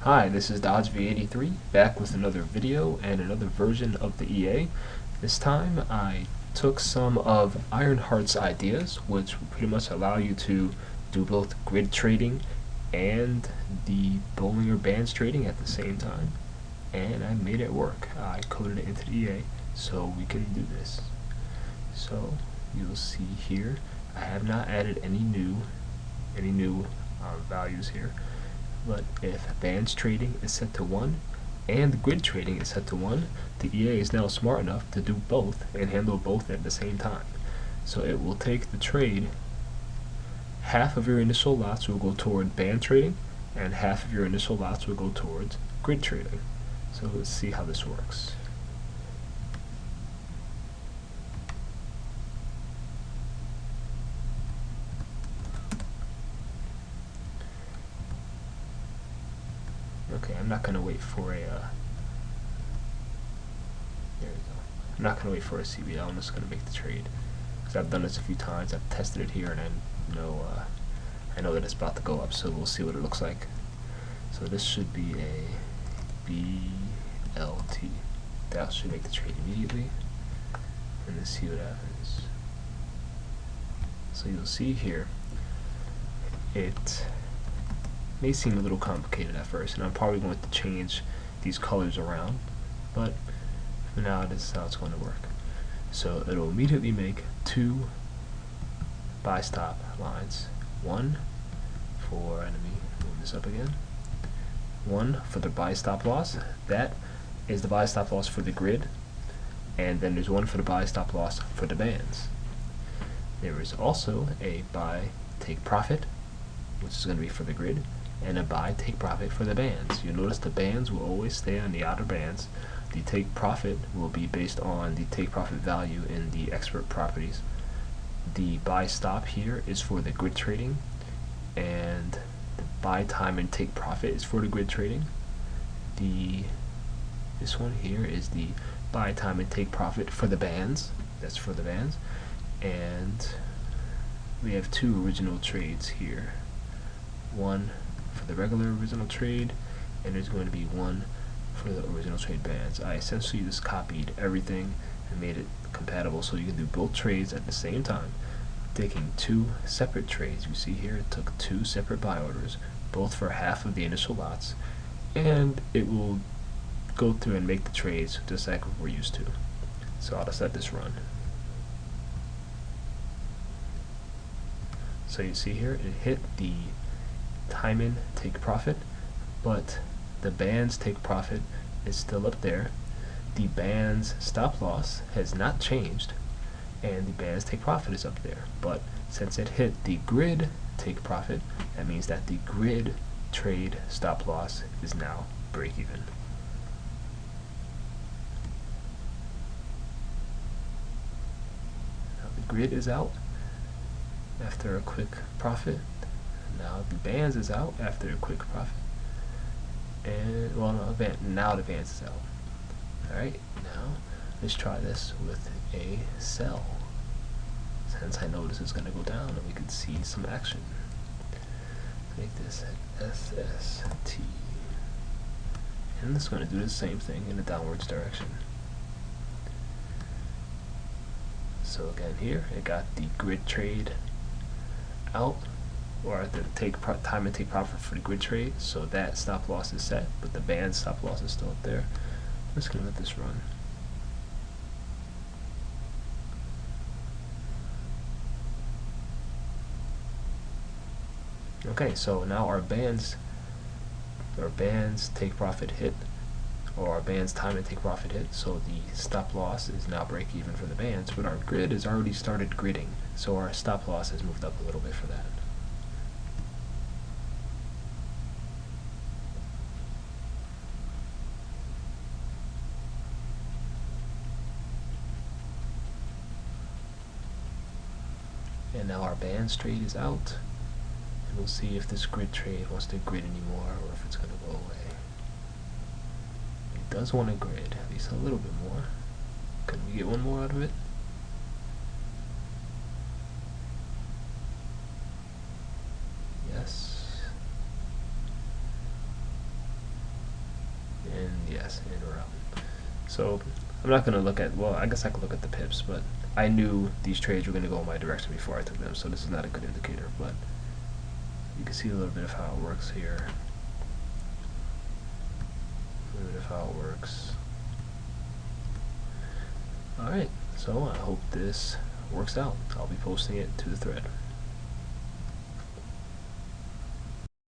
Hi, this is Dodge V83 back with another video and another version of the EA. This time I took some of Ironheart's ideas, which pretty much allow you to do both grid trading and the Bollinger Bands trading at the same time, and I made it work. I coded it into the EA so we can do this. So you'll see here I have not added any new values here. But if bands trading is set to 1 and grid trading is set to 1, the EA is now smart enough to do both and handle both at the same time. So it will take the trade, half of your initial lots will go toward band trading and half of your initial lots will go towards grid trading. So let's see how this works. Okay, I'm not gonna wait for a there we go. I'm not gonna wait for a CBL. I'm just gonna make the trade because I've done this a few times. I've tested it here, and I know that it's about to go up. So we'll see what it looks like. So this should be a BLT. That should make the trade immediately, and let's see what happens. So you'll see here, it may seem a little complicated at first, and I'm probably going to change these colors around, but for now this is how it's going to work. So it'll immediately make two buy stop lines. One for, let me move this up again, one for the buy stop loss. That is the buy stop loss for the grid, and then there's one for the buy stop loss for the bands. There is also a buy take profit, which is going to be for the grid, and a buy take profit for the bands. You'll notice the bands will always stay on the outer bands. The take profit will be based on the take profit value in the expert properties. The buy stop here is for the grid trading, and the buy time and take profit is for the grid trading. This one here is the buy time and take profit for the bands. That's for the bands. And we have two original trades here. One for the regular original trade, and there's going to be one for the original trade bands. I essentially just copied everything and made it compatible so you can do both trades at the same time, taking two separate trades. You see here it took two separate buy orders, both for half of the initial lots, and it will go through and make the trades just like we're used to. So I'll just let this run. So you see here it hit the time in take profit, but the bands take profit is still up there. The bands stop loss has not changed, and the bands take profit is up there. But since it hit the grid take profit, that means that the grid trade stop loss is now break even. Now the grid is out after a quick profit. Now the bands is out after a quick profit, and well, no, now the bands is out. Alright, now let's try this with a sell, since I know this is going to go down and we can see some action. Make this at SST, and it's going to do the same thing in the downwards direction. So again here, it got the grid trade out, or the time and take profit for the grid trade, so that stop loss is set, but the band stop loss is still up there. I'm just going to let this run. Okay, so now our bands take profit hit, or our bands time and take profit hit, so the stop loss is now break even for the bands, but our grid has already started gridding, so our stop loss has moved up a little bit for that. And now our bands trade is out, and we'll see if this grid trade wants to grid anymore or if it's going to go away. It does want to grid, at least a little bit more. Can we get one more out of it? Yes. yes, in or out. So I'm not going to look at, well, I guess I could look at the pips, but I knew these trades were going to go in my direction before I took them, so this is not a good indicator, but you can see a little bit of how it works here. A little bit of how it works. Alright, so I hope this works out. I'll be posting it to the thread.